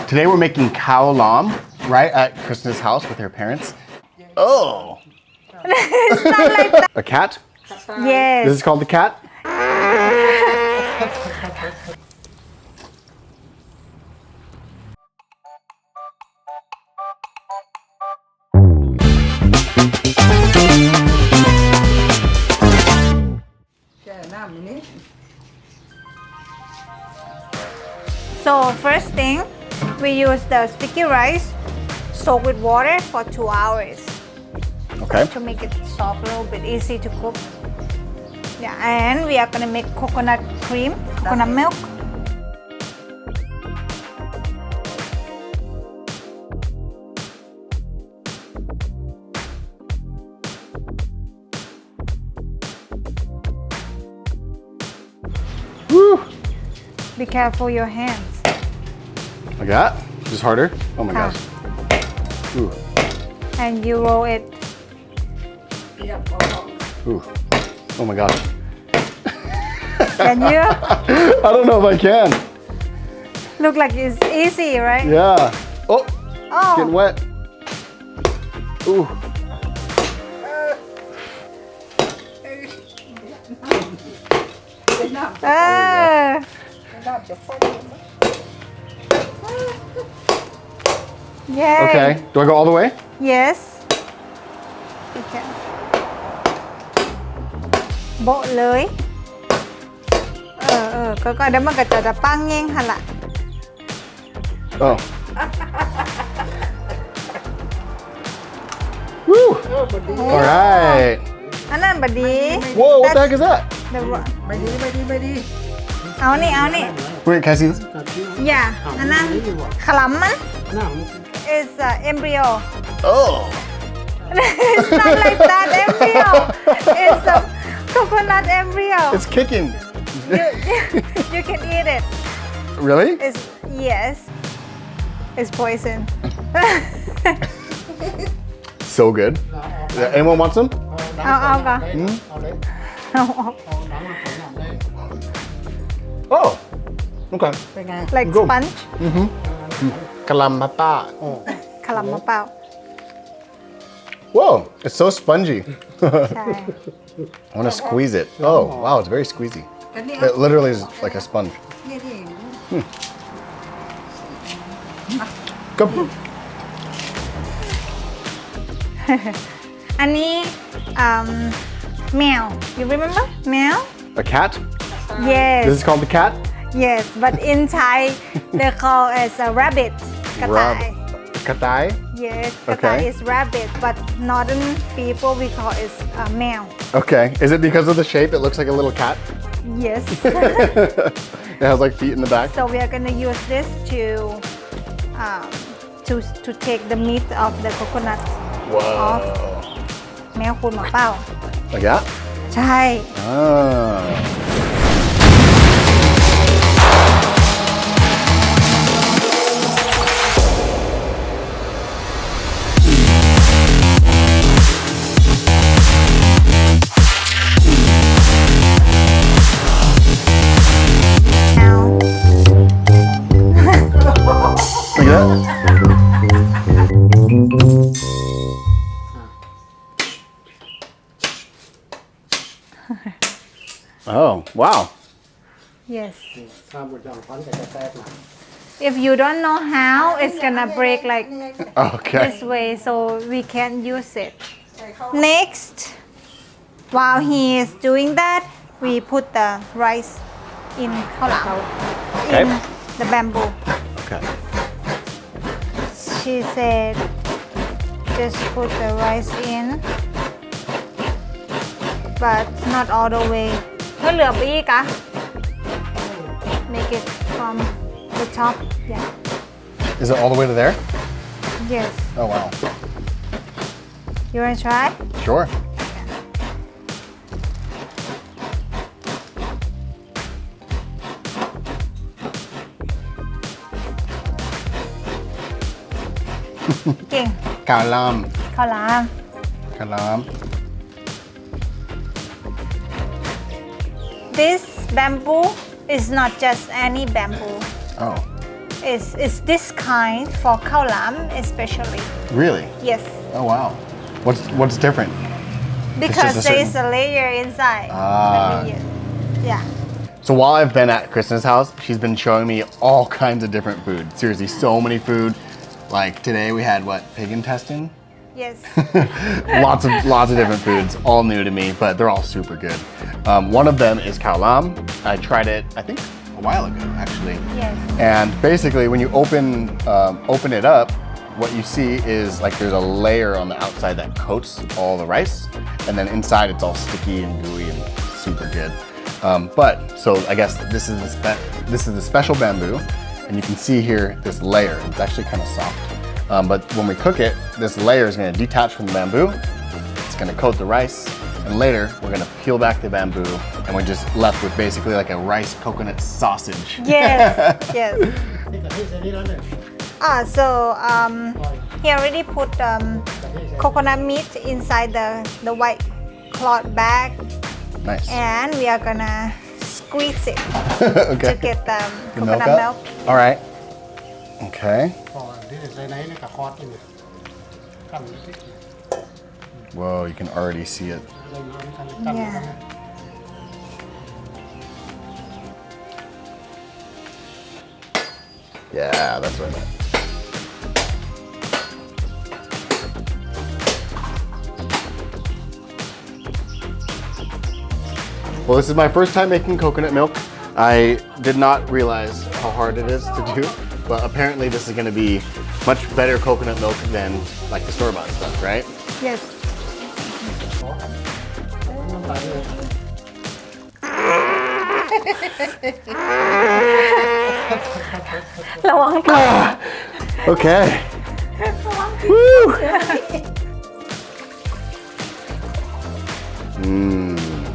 Today we're making Khao Lam, right, at Kristen's house with her parents. Oh! It's not like that. A cat? Yes. This is called the cat? So first thing, we use the sticky rice soaked with water for 2 hours Okay. to make it soft, a little bit easy to cook. Yeah, and we are gonna make coconut cream, coconut milk. Woo! Be careful your hands. Like that? Just harder? Oh my gosh. Ooh. And you roll it. Ooh. Oh my gosh. Can you? I don't know if I can. Look like it's easy, right? Yeah. Oh, Oh. getting wet. Ooh. Yeah. Okay. Do I go all the way? Yes. Okay. โบะเลยก็เดี๋ยวมันก็จะปั้งเง่งหั่นล่ะ Oh. Woo! All right. อันนั้นบดี Whoa, what the heck is that? เอานี่ Wait, can I see this? อย่าอันนั้นขลำมัน is embryo Oh. it's not like that embryo it's a coconut embryo It's kicking. you can eat it Really? it's yes it's poison So good. Anyone want some? เอาก่อน เอาออก Oh. Okay. like Go. sponge Kalam papa. ขลำมะเปล่า Whoa, it's so spongy. ใช่ I want to squeeze it. Oh, wow, it's very squeezy. It literally is like a sponge. Go. อันนี้แมว you remember แมว A cat? yes This is called the cat? yes but in Thai they call as a rabbit กระต่าย Katai? yes Okay. กระต่าย is rabbit but northern people we call it แมว Okay. Is it because of the shape? It looks like a little cat? yes It has like feet in the back? so we are gonna use this to take the meat of the coconut Whoa. แมวคุณหมอเป้า Like that? ใช่ Ah. Like that? Oh, wow. yes if you don't know how it's gonna break like Okay. this way so we can't use it next while he is doing that we put the rice in khao lam Okay. in the bamboo Okay. she said just put the rice in but not all the way ก็เหลือไปอีกอะ make it from the top yeah Is it all the way to there? yes Oh, wow. you wanna try Sure. King. Khao Lam. Khao Lam. Khao Lam. This bamboo is not just any bamboo. Oh. It's this kind for Khao Lam especially. Really? Yes. Oh wow. What's different? Because just a there is a layer inside. Ah. The meat. Yeah. So while I've been at Kristina's house, she's been showing me all kinds of different food. Seriously, so many food. Like today we had what, pig intestine? Yes. lots of different foods, all new to me, but they're all super good. One of them is Khao Lam. I tried it, I think, a while ago, actually. Yes. And basically, when you open it up, what you see is like there's a layer on the outside that coats all the rice, and then inside it's all sticky and gooey and super good. So I guess this is the special bamboo, and you can see here this layer. It's actually kind of soft. But when we cook it, this layer is going to detach from the bamboo. It's going to coat the rice, and later we're going to peel back the bamboo, and we're just left with basically like a rice coconut sausage. Yes. Yes. He already put coconut meat inside the white cloth bag. Nice. And we are gonna squeeze it Okay. to get the The coconut out? milk. All right. Okay. Whoa, you can already see it. Yeah. Yeah, that's what I meant. Well, this is my first time making coconut milk. I did not realize how hard it is to do, but apparently this is going to be much better coconut milk than like the store-bought stuff, right? Yes. Okay. Woo!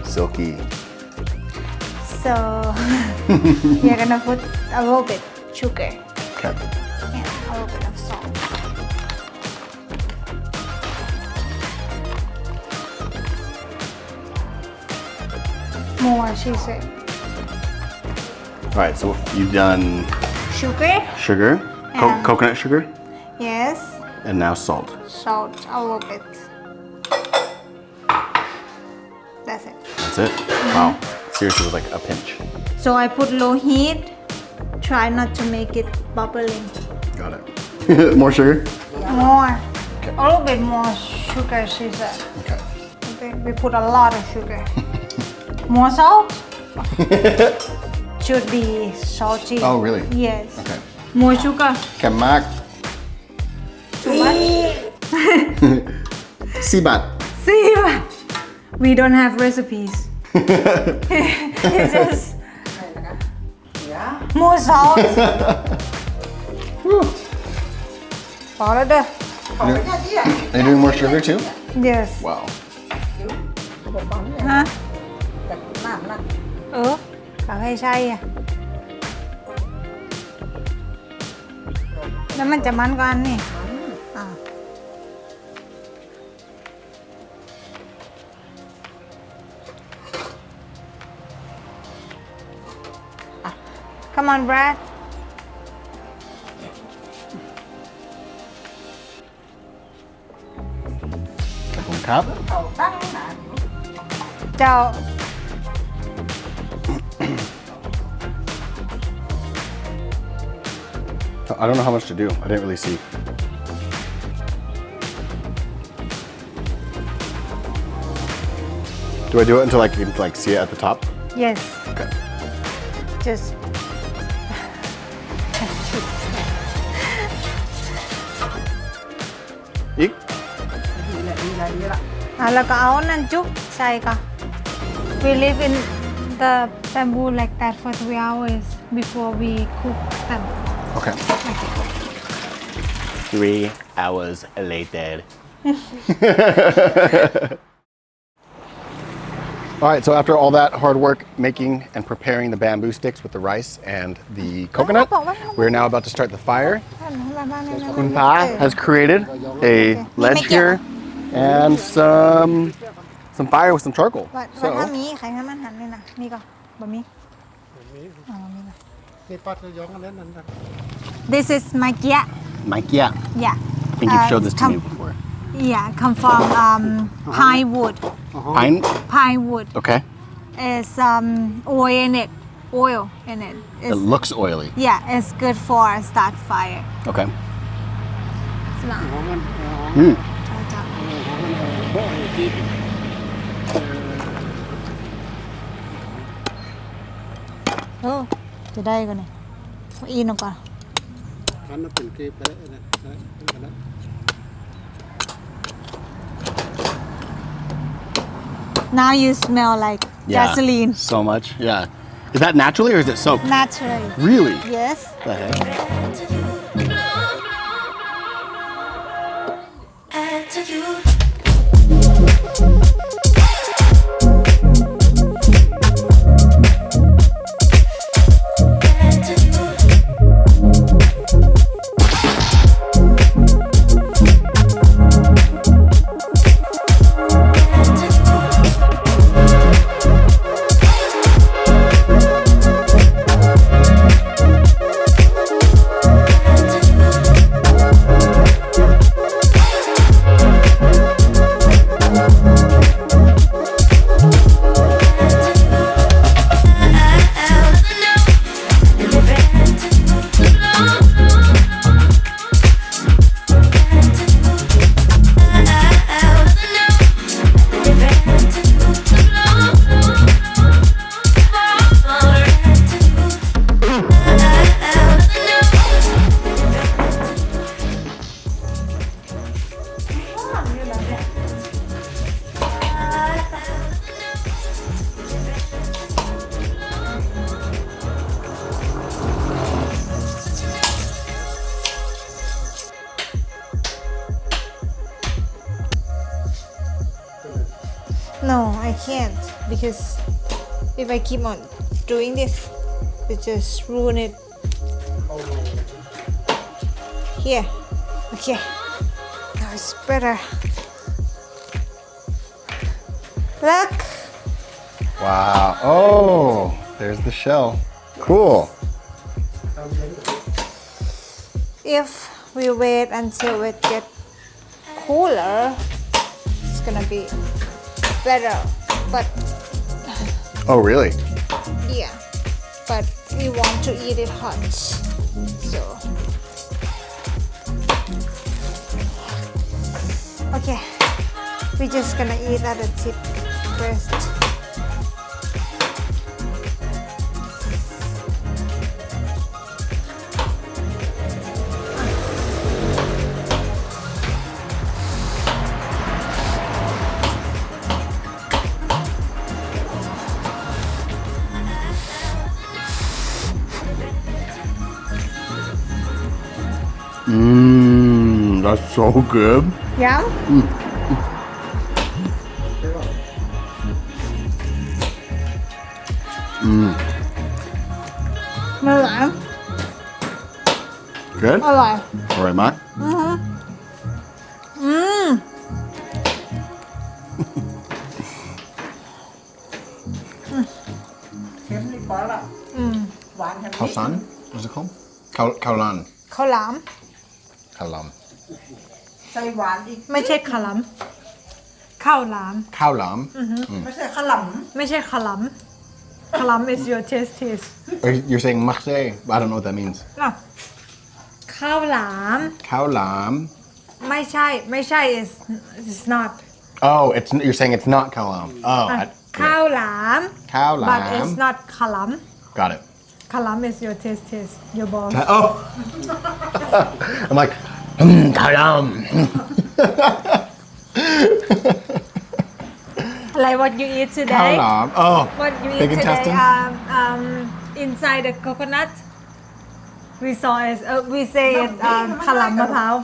Silky. So we are gonna put a little bit sugar Okay. and a little bit of salt. More, she said. All right, so you've done Sugar? sugar, And- coconut sugar, Yes. and now salt. Salt a little bit. That's it. That's it. Wow. Seriously, it was like a pinch. So I put low heat. Try not to make it bubbling. Got it. More sugar? More. Okay. A little bit more sugar, she said. Okay. Okay, we put a lot of sugar. More salt? Should be salty. Oh, really? Yes. Okay. More sugar. แข็งมาก Too much? 4 บาท See, we don't have recipes. It's just more salt. พอแล้วเด้อ Are you doing more sugar too? Yes. Wow. ฮะกะให้ใช่อ่ะแล้วมันจะมันกว่าอันนี่อ่า Come on, Brad. ขอบคุณครับ เจ้า I don't know how much to do. I didn't really see. Do I do it until I can like see it at the top? Yes. Okay. Just. อีก แล้วก็เอานั่นจุ๊บใส่ก่อน We leave in the bamboo like that for 3 hours before we cook them. Okay. 3 hours later. All right, so after all that hard work making and preparing the bamboo sticks with the rice and the coconut, we're now about to start the fire. Kun Pa has created a ledge here and some fire with some charcoal. ว่า So ถ้ามีใครให้มันหันเลยนะมีก่อนบะมีอ๋อบะมีก่อน นี่ปัดจะย้อนกันเล่นนั่น This is makia. Mike, yeah. Yeah. I think you've showed this to me before. Yeah, come from pine wood. Pine? Pine wood. Okay. It's oil in it. Oil in it. It looks oily. Yeah, it's good for start fire. Okay. Mm. Oh, từ đây coi này. In nó còn. Now you smell like gasoline. So much. Yeah. Is that naturally or is it soaked? Naturally. Really? Yes. The heck? No, I can't because if I keep on doing this, it just ruin it. Here, okay, now it's better. Look, Wow. Oh, there's the shell. Cool. if we wait until it gets cooler, it's gonna be better. But Oh, really? yeah, but we want to eat it hot, so okay, we're just gonna eat at the tip first. Mmm, that's so good. Yeah. Alright. Good? Alright. All right, Mark. Khao san? What's it called? Khao Lam. ข้าวหลาม Khao Lam. ใส่หวานอีก ไม่ใช่ขาวหลามข้าวหลาม Khao Lam. ไม่ใช่ข้าวหลาม ไม่ใช่ขาวหลามขาวหลาม is your taste You're saying makse? I don't know what that means. อ่ะข้าวหลาม Khao Lam. ไม่ใช่ it's not Oh, you're saying it's not Khao Lam. Oh, ข้าวหลาม Khao but it's Lam. not ขาวหลาม Got it. ขาวหลาม is your taste your balls Oh. I'm like, Khao Lam. like what you eat Khao today Lam. Oh, what you eat big today intestine. Inside the coconut we saw it we say it ขาวหลามมะพร้าว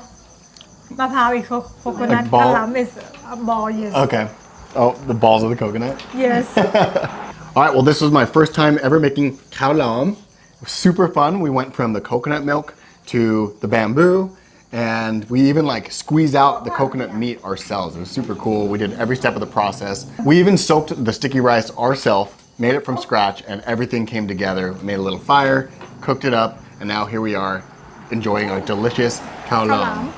is coconut Like ball? ขาวหลาม is a ball yes Okay. Oh, the balls of the coconut. yes All right, well, this was my first time ever making khao lam. It was super fun. We went from the coconut milk to the bamboo, and we even like squeezed out the coconut meat ourselves. It was super cool. We did every step of the process. We even soaked the sticky rice ourselves, made it from scratch, and everything came together. We made a little fire, cooked it up, and now here we are enjoying a delicious khao lam.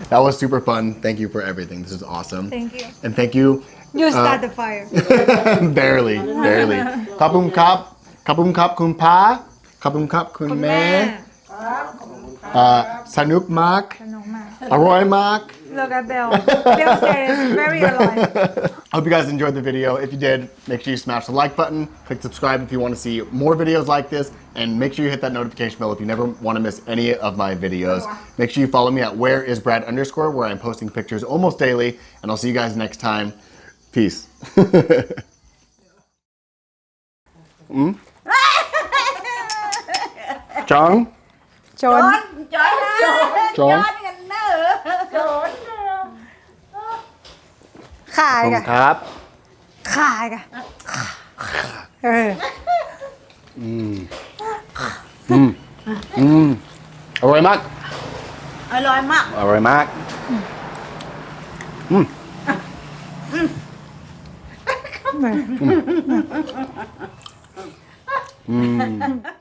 That was super fun. Thank you for everything. This is awesome. Thank you. And thank you. You start the fire. barely. Kapum kap. Kapum kap kun pa. Kapum kap kun คุณ แม่ แม่ สนุกมาก สนุกมาก อร่อยมาก Look at Belle. Belle said it's very alive. I hope you guys enjoyed the video. If you did, make sure you smash the like button, click subscribe if you want to see more videos like this, and make sure you hit that notification bell if you never want to miss any of my videos. Make sure you follow me at whereisbrad_, where I'm posting pictures almost daily, and I'll see you guys next time. Peace. Chong? จน Chong? ขาย ขอบคุ กั ณครับ ขายกันเออ อร่อยมาก อร่อยมาก อร่อยมาก เหมือน